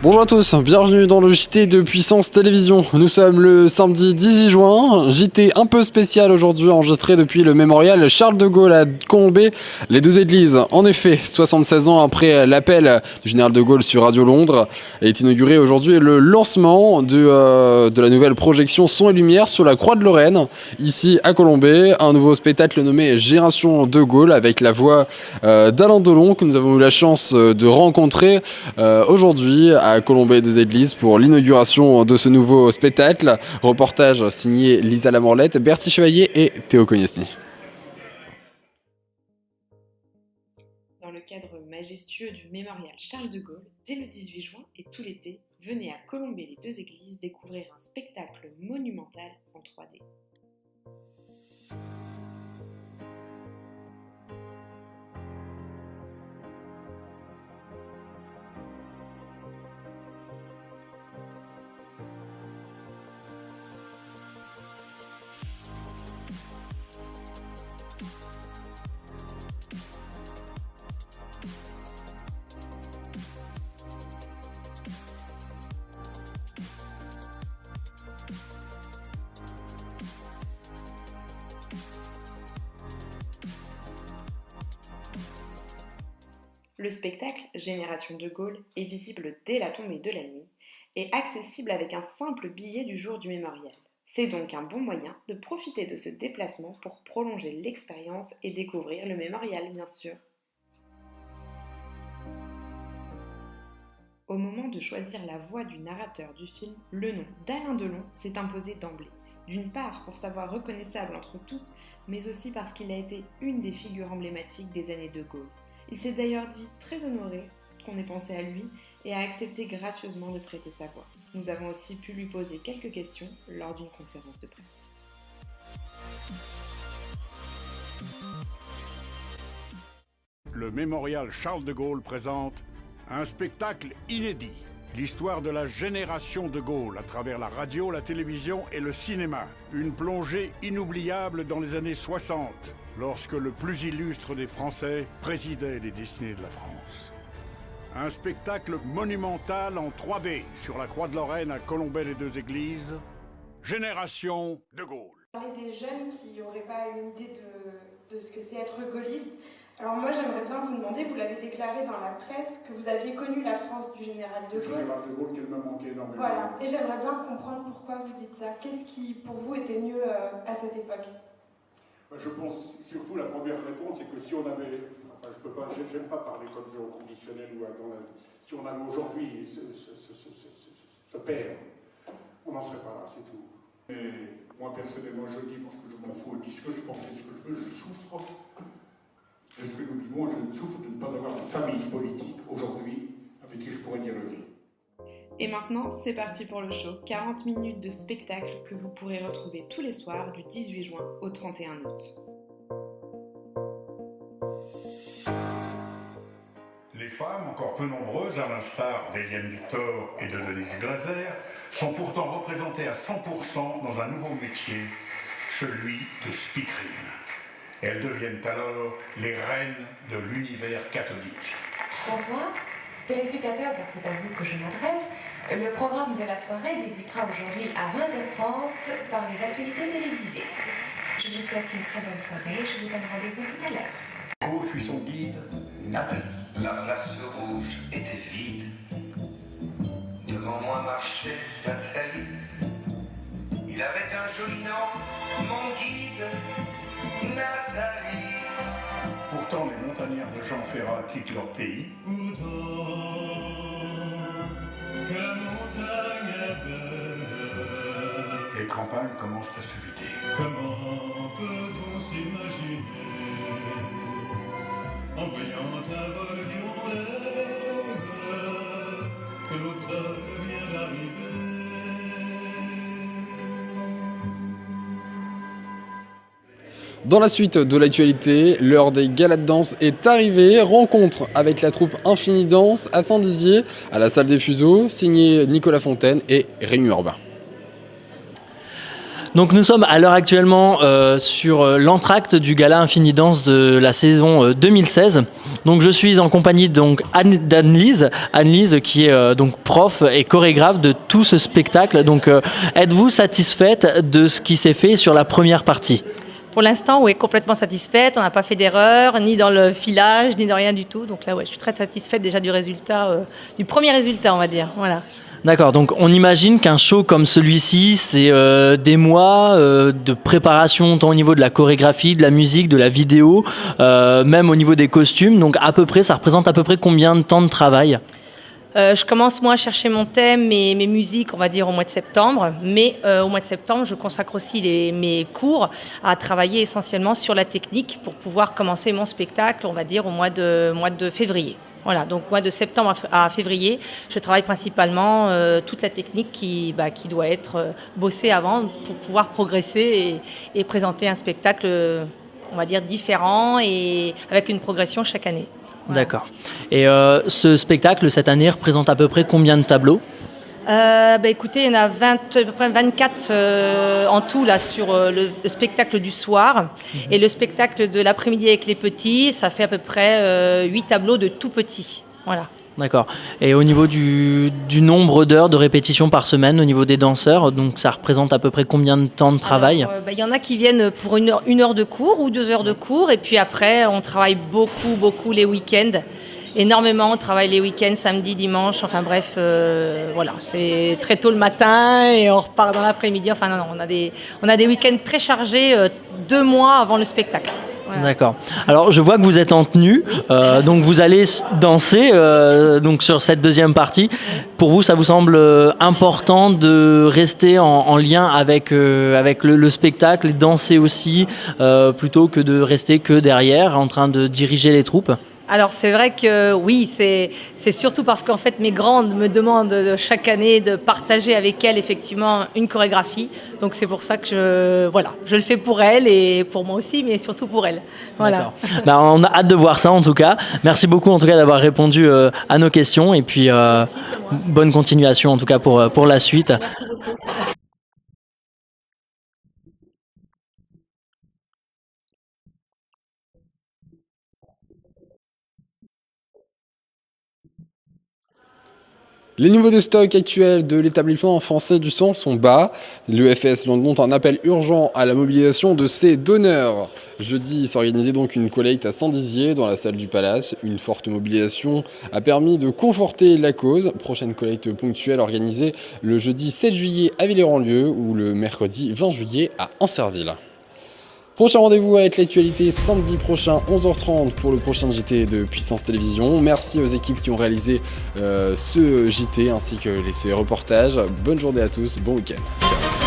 Bonjour à tous, bienvenue dans le JT de Puissance Télévision. Nous sommes le samedi 18 juin, JT un peu spécial aujourd'hui, enregistré depuis le mémorial Charles de Gaulle à Colombey, les deux églises. En effet, 76 ans après l'appel du général de Gaulle sur Radio Londres, est inauguré aujourd'hui le lancement de la nouvelle projection Son et Lumière sur la Croix de Lorraine, ici à Colombey. Un nouveau spectacle nommé Génération de Gaulle, avec la voix d'Alain Delon, que nous avons eu la chance de rencontrer aujourd'hui à Colombey deux Églises pour l'inauguration de ce nouveau spectacle. Reportage signé Lisa Lamorlette, Bertie Chevalier et Théo Cognesny. Dans le cadre majestueux du mémorial Charles de Gaulle, dès le 18 juin et tout l'été, venez à Colombey les deux Églises découvrir un spectacle monumental en 3D. Le spectacle Génération de Gaulle est visible dès la tombée de la nuit et accessible avec un simple billet du jour du mémorial. C'est donc un bon moyen de profiter de ce déplacement pour prolonger l'expérience et découvrir le mémorial, bien sûr. Au moment de choisir la voix du narrateur du film, le nom d'Alain Delon s'est imposé d'emblée. D'une part pour sa voix reconnaissable entre toutes, mais aussi parce qu'il a été une des figures emblématiques des années de Gaulle. Il s'est d'ailleurs dit très honoré qu'on ait pensé à lui et a accepté gracieusement de prêter sa voix. Nous avons aussi pu lui poser quelques questions lors d'une conférence de presse. Le mémorial Charles de Gaulle présente un spectacle inédit. L'histoire de la génération de Gaulle à travers la radio, la télévision et le cinéma. Une plongée inoubliable dans les années 60, lorsque le plus illustre des Français présidait les destinées de la France. Un spectacle monumental en 3D sur la Croix de Lorraine à Colombey les deux Églises. Génération de Gaulle. Parler des jeunes qui n'auraient pas une idée de ce que c'est être gaulliste. Alors moi j'aimerais bien vous demander, vous l'avez déclaré dans la presse, que vous aviez connu la France du général de Gaulle. Le général de Gaulle qui me manquait énormément. Voilà, et j'aimerais bien comprendre pourquoi vous dites ça. Qu'est-ce qui pour vous était mieux à cette époque? Je pense surtout la première réponse, c'est que si on avait, j'aime pas parler comme ça au conditionnel ou si on avait aujourd'hui ce père, on n'en serait pas là, c'est tout. Et moi personnellement je dis, parce que je m'en fous, je dis ce que je pense et ce que je veux, je souffre de ce que nous vivons, je souffre de ne pas avoir de famille politique aujourd'hui avec qui je pourrais dialoguer. Et maintenant, c'est parti pour le show. 40 minutes de spectacle que vous pourrez retrouver tous les soirs du 18 juin au 31 août. Les femmes, encore peu nombreuses, à l'instar d'Éliane Victor et de Denise Glaser, sont pourtant représentées à 100% dans un nouveau métier, celui de speakerine. Elles deviennent alors les reines de l'univers catholique. Bonsoir, téléspectateurs, car c'est à vous que je m'adresse. Le programme de la soirée débutera aujourd'hui à 20h30 par les actualités télévisées. Je vous souhaite une très bonne soirée, je vous donne rendez-vous tout à l'heure. Gauche suit son guide, Nathalie. La place rouge était vide. Devant moi marchait Nathalie. Il avait un joli nom, mon guide, Nathalie. Pourtant, les montagnards de Jean Ferrat quittent leur pays. Les campagnes commencent à se vider. Comment peut-on s'imaginer en voyant un vol d'hirondelle que l'automne vient d'arriver? Dans la suite de l'actualité, l'heure des galas de danse est arrivée. Rencontre avec la troupe Infini Danse à Saint-Dizier, à la salle des Fuseaux, signé Nicolas Fontaine et Rémi Urbain. Donc nous sommes à l'heure actuellement sur l'entracte du gala Infini Danse de la saison 2016. Donc je suis en compagnie d'Anne-Lise qui est donc prof et chorégraphe de tout ce spectacle. Donc êtes-vous satisfaite de ce qui s'est fait sur la première partie ? Pour l'instant, oui, complètement satisfaite. On n'a pas fait d'erreur, ni dans le filage, ni dans rien du tout. Donc là, ouais, je suis très satisfaite déjà du résultat, du premier résultat, on va dire. Voilà. D'accord, donc on imagine qu'un show comme celui-ci, c'est des mois de préparation, tant au niveau de la chorégraphie, de la musique, de la vidéo, même au niveau des costumes. Donc à peu près, ça représente à peu près combien de temps de travail ? Je commence moi à chercher mon thème et mes musiques, on va dire au mois de septembre. Mais au mois de septembre, je consacre aussi mes cours à travailler essentiellement sur la technique pour pouvoir commencer mon spectacle, on va dire au mois de février. Voilà, donc mois de septembre à février, je travaille principalement toute la technique qui doit être bossée avant pour pouvoir progresser et présenter un spectacle, on va dire, différent et avec une progression chaque année. Voilà. D'accord. Et ce spectacle, cette année, représente à peu près combien de tableaux ? Écoutez, il y en a à peu près 24 en tout là, sur le spectacle du soir. Et le spectacle de l'après-midi avec les petits, ça fait à peu près 8 tableaux de tout petits. Voilà. D'accord. Et au niveau du nombre d'heures de répétition par semaine, au niveau des danseurs, donc ça représente à peu près combien de temps de travail ? Il y en a qui viennent pour une heure de cours ou 2 heures de cours. Et puis après, on travaille beaucoup les week-ends. Énormément, on travaille les week-ends, samedi, dimanche, enfin bref, voilà, c'est très tôt le matin et on repart dans l'après-midi. Enfin non, on a des week-ends très chargés 2 mois avant le spectacle. Voilà. D'accord. Alors je vois que vous êtes en tenue, donc vous allez danser donc sur cette deuxième partie. Pour vous, ça vous semble important de rester en lien avec le spectacle et danser aussi, plutôt que de rester que derrière en train de diriger les troupes ? Alors c'est vrai que oui, c'est surtout parce qu'en fait mes grandes me demandent chaque année de partager avec elles effectivement une chorégraphie. Donc c'est pour ça que je le fais pour elles et pour moi aussi, mais surtout pour elles. Voilà. On a hâte de voir ça en tout cas. Merci beaucoup en tout cas d'avoir répondu à nos questions et puis bonne continuation en tout cas pour la suite. Merci beaucoup. Les niveaux de stock actuels de l'établissement français du sang sont bas. L'EFS lance un appel urgent à la mobilisation de ses donneurs. Jeudi s'organisait donc une collecte à Saint-Dizier dans la salle du Palace. Une forte mobilisation a permis de conforter la cause. Prochaine collecte ponctuelle organisée le jeudi 7 juillet à Villers-en-Lieu ou le mercredi 20 juillet à Ancerville. Prochain rendez-vous avec l'actualité samedi prochain 11h30 pour le prochain JT de Puissance Télévisions. Merci aux équipes qui ont réalisé ce JT ainsi que ces reportages. Bonne journée à tous, bon week-end. Ciao.